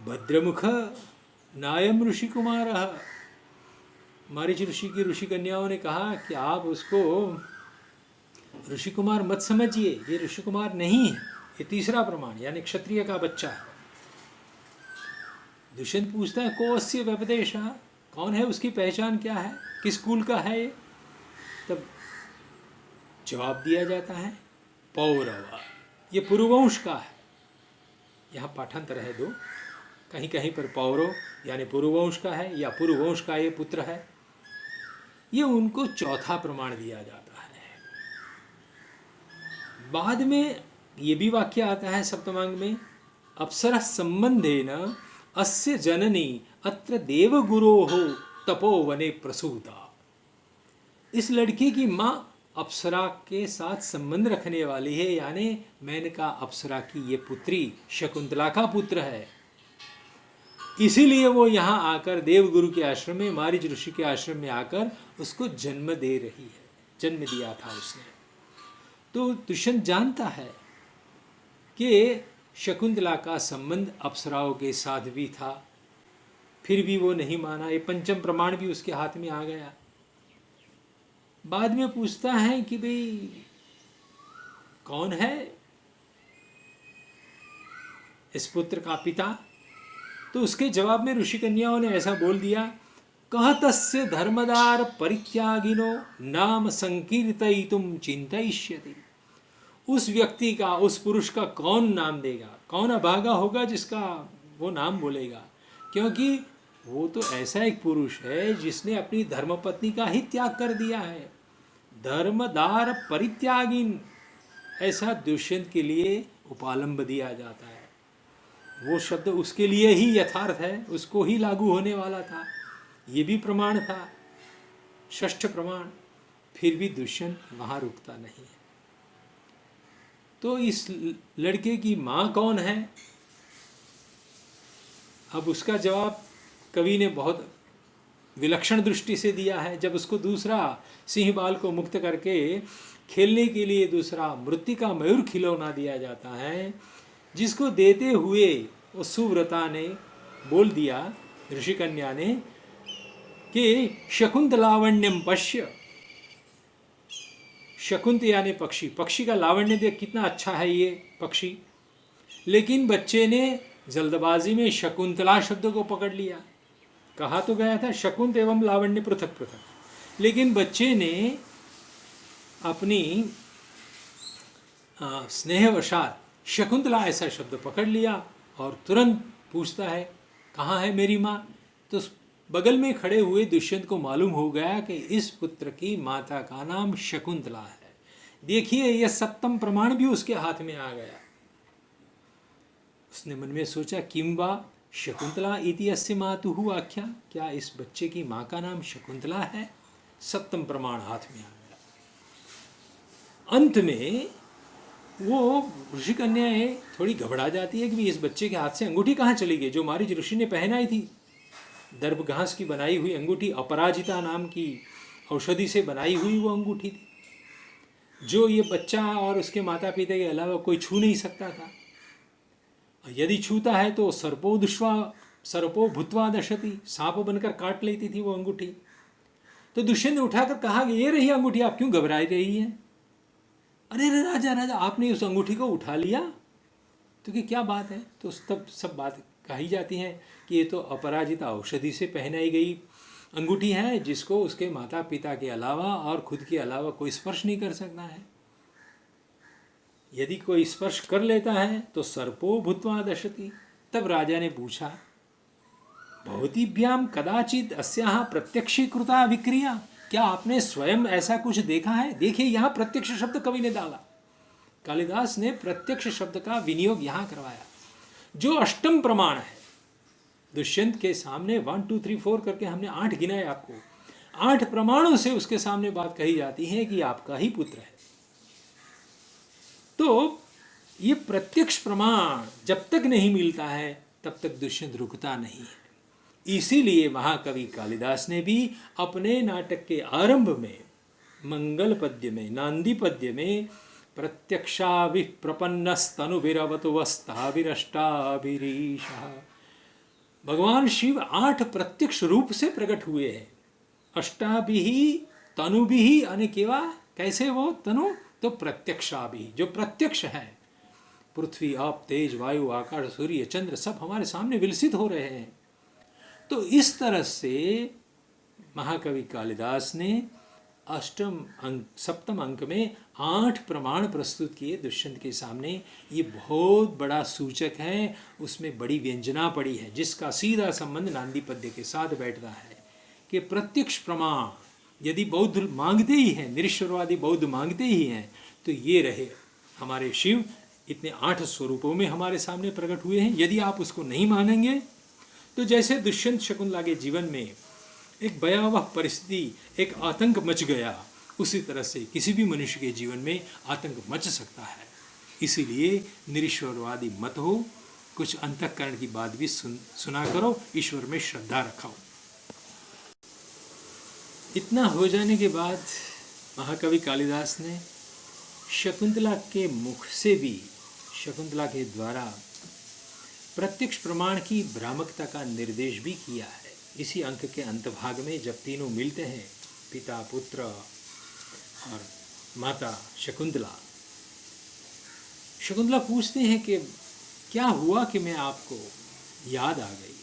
भद्रमुख नायम ऋषि कुमार, मारीच ऋषि की ऋषि कन्याओं ने कहा कि आप उसको ऋषि कुमार मत समझिए, ये ऋषि कुमार नहीं है, ये तीसरा प्रमाण यानी क्षत्रिय का बच्चा है। दुष्यंत पूछता है, को अस्य व्यपदेश, कौन है, उसकी पहचान क्या है, किस कुल का है ये। तब जवाब दिया जाता है, पौरव, ये पुरुवंश का है। यहाँ पाठांतर है दो, कहीं कहीं पर पौरव यानी पुरुवंश का है, या पुरुवंश का ये पुत्र है। ये उनको चौथा प्रमाण दिया जाता है। बाद में ये भी वाक्य आता है सप्तमांग में, अप्सरा संबंधेन अस्य जननी अत्र देवगुरोः तपोवने प्रसूता। इस लड़की की माँ अप्सरा के साथ संबंध रखने वाली है, यानी मेनका अप्सरा की ये पुत्री शकुंतला का पुत्र है। इसीलिए वो यहाँ आकर देवगुरु के आश्रम में, मारीच ऋषि के आश्रम में आकर उसको जन्म दे रही है, जन्म दिया था उसने। तो दुष्यंत जानता है कि शकुंतला का संबंध अप्सराओं के साथ भी था, फिर भी वो नहीं माना। ये पंचम प्रमाण भी उसके हाथ में आ गया। बाद में पूछता है कि भाई कौन है इस पुत्र का पिता। तो उसके जवाब में ऋषि कन्याओं ने ऐसा बोल दिया, कहतस्य धर्मदार परित्यागिनो नाम संकीर्तयितुम चिंतयिष्यति। उस व्यक्ति का, उस पुरुष का कौन नाम देगा, कौन अभागा होगा जिसका वो नाम बोलेगा, क्योंकि वो तो ऐसा एक पुरुष है जिसने अपनी धर्मपत्नी का ही त्याग कर दिया है, धर्मदार परित्यागिन, ऐसा दुष्यंत के लिए उपालंब दिया जाता है। वो शब्द उसके लिए ही यथार्थ है, उसको ही लागू होने वाला था। ये भी प्रमाण था, षष्ठ प्रमाण। फिर भी दुष्यंत वहाँ रुकता नहीं है। तो इस लड़के की माँ कौन है? अब उसका जवाब कवि ने बहुत विलक्षण दृष्टि से दिया है। जब उसको दूसरा सिंह बाल को मुक्त करके खेलने के लिए दूसरा मृत्तिका मयूर खिलौना दिया जाता है, जिसको देते हुए वो सुव्रता ने बोल दिया, ऋषिकन्या ने, कि शकुंतलावण्यम पश्य। शकुंत यानी पक्षी, पक्षी का लावण्य देख कितना अच्छा है ये पक्षी। लेकिन बच्चे ने जल्दबाजी में शकुंतला शब्द को पकड़ लिया। कहा तो गया था शकुंत एवं लावण्य पृथक पृथक, लेकिन बच्चे ने अपनी स्नेहवशात शकुंतला ऐसा शब्द पकड़ लिया और तुरंत पूछता है कहाँ है मेरी माँ। तो बगल में खड़े हुए दुष्यंत को मालूम हो गया कि इस पुत्र की माता का नाम शकुंतला है। देखिए यह सप्तम प्रमाण भी उसके हाथ में आ गया। उसने मन में सोचा किंबा शकुंतला इति अस्य मातुहु आख्या, क्या इस बच्चे की माँ का नाम शकुंतला है? सप्तम प्रमाण हाथ में आ गया। अंत में वो ऋषि कन्याएं थोड़ी घबरा जाती है कि इस बच्चे के हाथ से अंगूठी कहाँ चली गई, जो मारीच ऋषि ने पहनाई थी। दर्भ घास की बनाई हुई अंगूठी, अपराजिता नाम की औषधि से बनाई हुई वो अंगूठी थी, जो ये बच्चा और उसके माता पिता के अलावा कोई छू नहीं सकता था। यदि छूता है तो सर्पो भूत्वा दशति, सांप बनकर काट लेती थी वो अंगूठी। तो दुष्यंत ने उठाकर कहा कि ये रही अंगूठी, आप क्यों घबरा रही हैं? अरे राजा राजा, आपने उस अंगूठी को उठा लिया तो कि क्या बात है? तो तब सब बात कही जाती हैं कि ये तो अपराजिता औषधि से पहनाई गई अंगूठी है, जिसको उसके माता पिता के अलावा और खुद के अलावा कोई स्पर्श नहीं कर सकता है। यदि कोई स्पर्श कर लेता है तो सर्पो भूत्वा दशति। तब राजा ने पूछा भवतीभ्याम कदाचित अस्याः प्रत्यक्षीकृता विक्रिया, क्या आपने स्वयं ऐसा कुछ देखा है? देखिए यहाँ प्रत्यक्ष शब्द कवि ने डाला, कालिदास ने प्रत्यक्ष शब्द का विनियोग यहाँ करवाया, जो अष्टम प्रमाण है। दुष्यंत के सामने 1 2 3 4 करके हमने 8 गिनाए आपको। 8 प्रमाणों से उसके सामने बात कही जाती है कि आपका ही पुत्र है। तो ये प्रत्यक्ष प्रमाण जब तक नहीं मिलता है तब तक दुष्यंत रुकता नहीं है। इसीलिए महाकवि कालिदास ने भी अपने नाटक के आरंभ में मंगल पद्य में, नांदी पद्य में प्रत्यक्षाभिप्रपन्नस्तनुभिरवतुवस्ताभिरष्टाभिरीशः, भगवान शिव 8 प्रत्यक्ष रूप से प्रकट हुए हैं। अष्टाभिः तनुभिः, अने केवा कैसे वो तनु? तो प्रत्यक्षाभिः, जो प्रत्यक्ष है। पृथ्वी आप तेज वायु आकाश सूर्य चंद्र सब हमारे सामने विलसित हो रहे हैं। तो इस तरह से महाकवि कालिदास ने सप्तम अंक में 8 प्रमाण प्रस्तुत किए दुष्यंत के सामने। ये बहुत बड़ा सूचक है, उसमें बड़ी व्यंजना पड़ी है, जिसका सीधा संबंध नांदी पद्य के साथ बैठता है कि प्रत्यक्ष प्रमाण यदि बौद्ध मांगते ही हैं, निरीश्वरवादी बौद्ध मांगते ही हैं, तो ये रहे हमारे शिव इतने 8 स्वरूपों में हमारे सामने प्रकट हुए हैं। यदि आप उसको नहीं मानेंगे तो जैसे दुष्यंत शकुंतला के जीवन में एक भयावह परिस्थिति, एक आतंक मच गया, उसी तरह से किसी भी मनुष्य के जीवन में आतंक मच सकता है। इसीलिए निरीश्वरवादी मत हो, कुछ अंतःकरण की बात भी सुना करो, ईश्वर में श्रद्धा रखाओ। इतना हो जाने के बाद महाकवि कालिदास ने शकुंतला के मुख से भी, शकुंतला के द्वारा प्रत्यक्ष प्रमाण की भ्रामकता का निर्देश भी किया है। इसी अंक के अंतभाग में जब तीनों मिलते हैं, पिता पुत्र और माता शकुंतला, शकुंतला पूछते हैं कि क्या हुआ कि मैं आपको याद आ गई?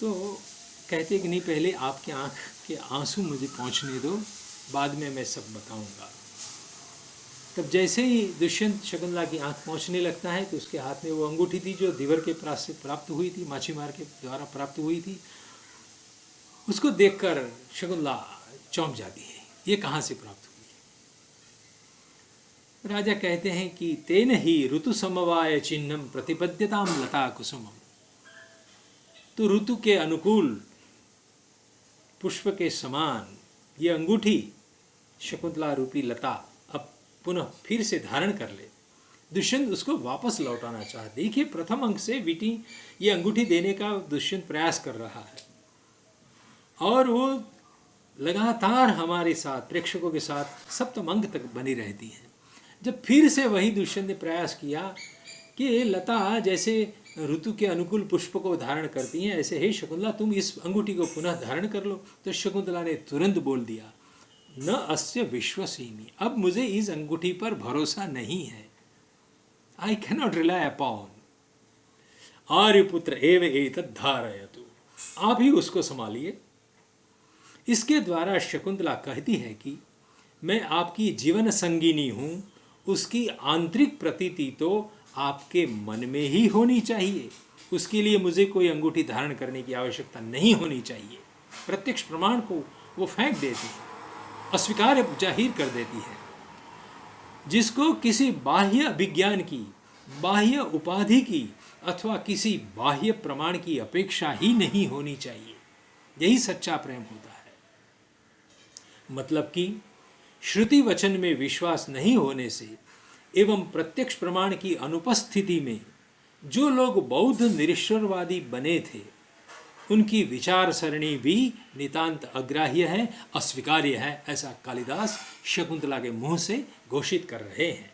तो कहते कि नहीं, पहले आपके आंख के आंसू मुझे पहुंचने दो, बाद में मैं सब बताऊंगा। तब जैसे ही दुष्यंत शकुंतला की आंख पहुंचने लगता है तो उसके हाथ में वो अंगूठी थी जो धीवर के पास से प्राप्त हुई थी, माछीमार के द्वारा प्राप्त हुई थी। उसको देखकर शकुंतला चौंक जाती है, ये कहाँ से प्राप्त हुई। राजा कहते हैं कि तेन ही ऋतु समवाय चिन्हम प्रतिपद्यताम लता कुसुमम। तो ऋतु के अनुकूल पुष्प के समान ये अंगूठी शकुंतला रूपी लता अब पुनः फिर से धारण कर ले। दुष्यंत उसको वापस लौटाना चाहते। देखिए, प्रथम अंक से विटी ये अंगूठी देने का दुष्यंत प्रयास कर रहा है और वो लगातार हमारे साथ, प्रेक्षकों के साथ सप्तम अंक तक बनी रहती है। जब फिर से वही दुष्यंत ने प्रयास किया कि लता जैसे ऋतु के अनुकूल पुष्प को धारण करती हैं, ऐसे हे शकुंतला तुम इस अंगूठी को पुनः धारण कर लो। तो शकुंतला ने तुरंत बोल दिया, न अस्य विश्वसिमि, अब मुझे इस अंगूठी पर भरोसा नहीं है। आई कैनॉट रिलाई अपॉन आर्यपुत्र एव एतत् धारयतु, आप ही उसको संभालिए। इसके द्वारा शकुंतला कहती है कि मैं आपकी जीवन संगिनी हूँ, उसकी आंतरिक प्रतीति तो आपके मन में ही होनी चाहिए, उसके लिए मुझे कोई अंगूठी धारण करने की आवश्यकता नहीं होनी चाहिए। प्रत्यक्ष प्रमाण को वो फेंक देती है, अस्वीकार जाहिर कर देती है, जिसको किसी बाह्य अभिज्ञान की, बाह्य उपाधि की अथवा किसी बाह्य प्रमाण की अपेक्षा ही नहीं होनी चाहिए। यही सच्चा प्रेम होता है। मतलब कि श्रुति वचन में विश्वास नहीं होने से एवं प्रत्यक्ष प्रमाण की अनुपस्थिति में जो लोग बौद्ध निरीश्वरवादी बने थे, उनकी विचार सरणी भी नितांत अग्राह्य है, अस्वीकार्य है, ऐसा कालिदास शकुंतला के मुंह से घोषित कर रहे हैं।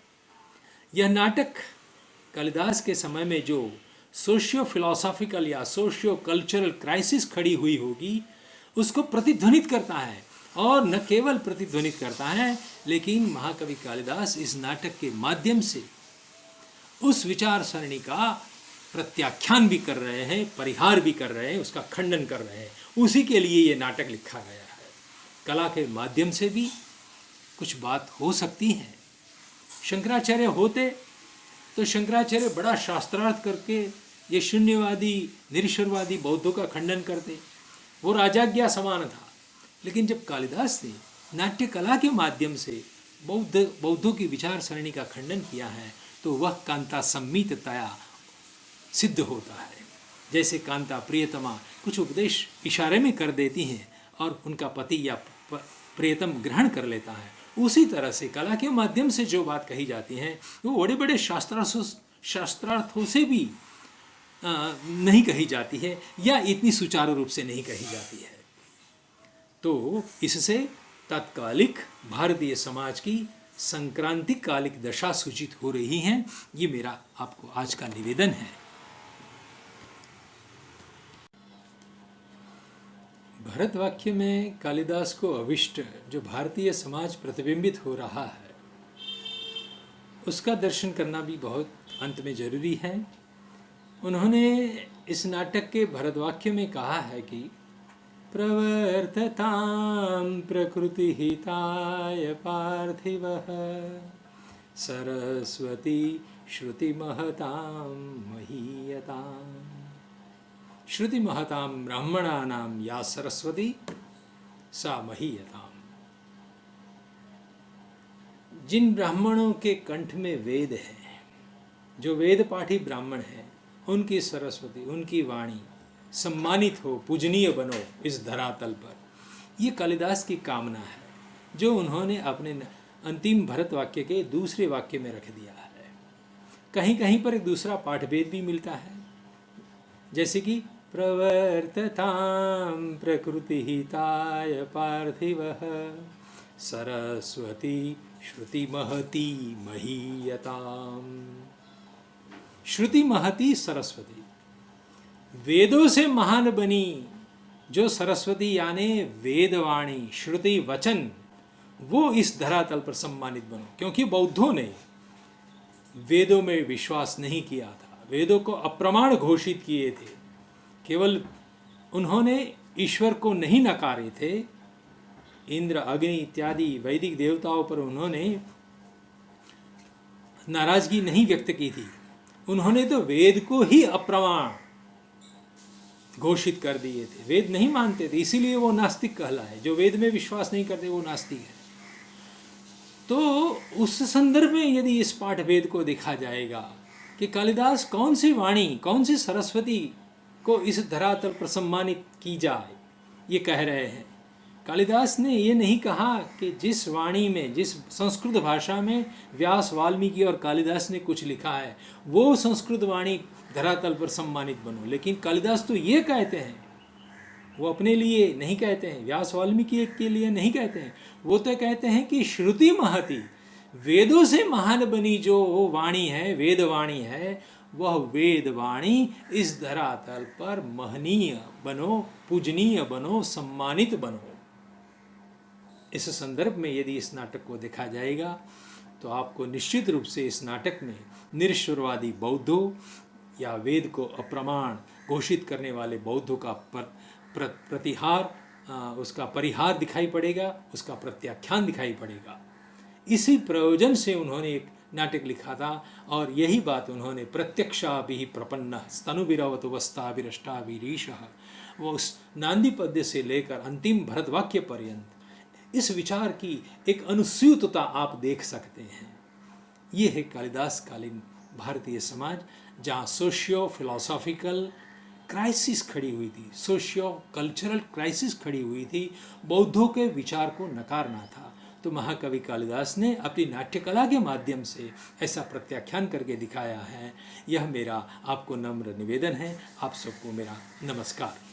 यह नाटक कालिदास के समय में जो सोशियो फिलोसॉफिकल या सोशियो कल्चरल क्राइसिस खड़ी हुई होगी, उसको प्रतिध्वनित करता है। और न केवल प्रतिध्वनित करता है, लेकिन महाकवि कालिदास इस नाटक के माध्यम से उस विचार सरणी का प्रत्याख्यान भी कर रहे हैं, परिहार भी कर रहे हैं, उसका खंडन कर रहे हैं। उसी के लिए ये नाटक लिखा गया है। कला के माध्यम से भी कुछ बात हो सकती है। शंकराचार्य होते तो शंकराचार्य बड़ा शास्त्रार्थ करके ये शून्यवादी निरीश्वरवादी बौद्धों का खंडन करते, वो राजाज्ञा समान था। लेकिन जब कालिदास ने नाट्य कला के माध्यम से बौद्धों की विचार सरणी का खंडन किया है, तो वह कांता सम्मिततया सिद्ध होता है। जैसे कांता प्रियतमा कुछ उपदेश इशारे में कर देती हैं और उनका पति या प्रियतम ग्रहण कर लेता है, उसी तरह से कला के माध्यम से जो बात कही जाती है वो बड़े बड़े शास्त्रार्थों से भी नहीं कही जाती है या इतनी सुचारू रूप से नहीं कही जाती है। तो इससे तत्कालिक भारतीय समाज की संक्रांतिक कालिक दशा सूचित हो रही है। ये मेरा आपको आज का निवेदन है। भरत वाक्य में कालिदास को अभिष्ट जो भारतीय समाज प्रतिबिंबित हो रहा है, उसका दर्शन करना भी बहुत अंत में जरूरी है। उन्होंने इस नाटक के भरत वाक्य में कहा है कि प्रवर्ततां प्रकृति हिताय पार्थिवः सरस्वती श्रुति महतां महीयताम्। श्रुति महतां ब्राह्मणानां या सरस्वती सा महीयताम्। जिन ब्राह्मणों के कंठ में वेद है, जो वेद पाठी ब्राह्मण हैं, उनकी सरस्वती, उनकी वाणी सम्मानित हो, पूजनीय बनो इस धरातल पर, ये कालिदास की कामना है, जो उन्होंने अपने अंतिम भरत वाक्य के दूसरे वाक्य में रख दिया है। कहीं कहीं पर एक दूसरा पाठभेद भी मिलता है, जैसे कि प्रवर्ततां प्रकृति हिताय पार्थिवः सरस्वती श्रुति महती महीयताम्। श्रुति महती सरस्वती, वेदों से महान बनी जो सरस्वती यानी वेदवाणी, श्रुति वचन, वो इस धरातल पर सम्मानित बनो। क्योंकि बौद्धों ने वेदों में विश्वास नहीं किया था, वेदों को अप्रमाण घोषित किए थे, केवल उन्होंने ईश्वर को नहीं नकारे थे। इंद्र, अग्नि इत्यादि वैदिक देवताओं पर उन्होंने नाराजगी नहीं व्यक्त की थी, उन्होंने तो वेद को ही अप्रमाण घोषित कर दिए थे। वेद नहीं मानते थे, इसीलिए वो नास्तिक कहलाए। जो वेद में विश्वास नहीं करते वो नास्तिक है। तो उस संदर्भ में यदि इस पाठ वेद को देखा जाएगा कि कालिदास कौन सी वाणी, कौन सी सरस्वती को इस धरातल पर सम्मानित की जाए, ये कह रहे हैं। कालिदास ने ये नहीं कहा कि जिस वाणी में, जिस संस्कृत भाषा में व्यास, वाल्मीकि और कालिदास ने कुछ लिखा है वो संस्कृत वाणी धरातल पर सम्मानित बनो। लेकिन कालिदास तो ये कहते हैं, वो अपने लिए नहीं कहते हैं, व्यास वाल्मीकि के लिए नहीं कहते हैं, वो तो कहते हैं कि श्रुति महति, वेदों से महान बनी जो वाणी है, वेद वाणी है, वह वेद वाणी इस धरातल पर महनीय बनो, पूजनीय बनो, सम्मानित बनो। इस संदर्भ में यदि इस नाटक को देखा जाएगा तो आपको निश्चित रूप से इस नाटक में निरीश्वरवादी बौद्धों या वेद को अप्रमाण घोषित करने वाले बौद्धों का प्रतिहार, उसका परिहार दिखाई पड़ेगा, उसका प्रत्याख्यान दिखाई पड़ेगा। इसी प्रयोजन से उन्होंने एक नाटक लिखा था और यही बात उन्होंने प्रत्यक्षाभिः प्रपन्न स्तनुभिरवतु वस्ताभिरष्टाभिरीशः, वो उस नांदी पद्य से लेकर अंतिम भरतवाक्य पर्यंत इस विचार की एक अनुस्यूतता आप देख सकते हैं। ये है कालिदास कालीन भारतीय समाज, जहाँ सोशियो फिलोसॉफिकल क्राइसिस खड़ी हुई थी, सोशियो कल्चरल क्राइसिस खड़ी हुई थी, बौद्धों के विचार को नकारना था। तो महाकवि कालिदास ने अपनी नाट्यकला के माध्यम से ऐसा प्रत्याख्यान करके दिखाया है। यह मेरा आपको नम्र निवेदन है। आप सबको मेरा नमस्कार।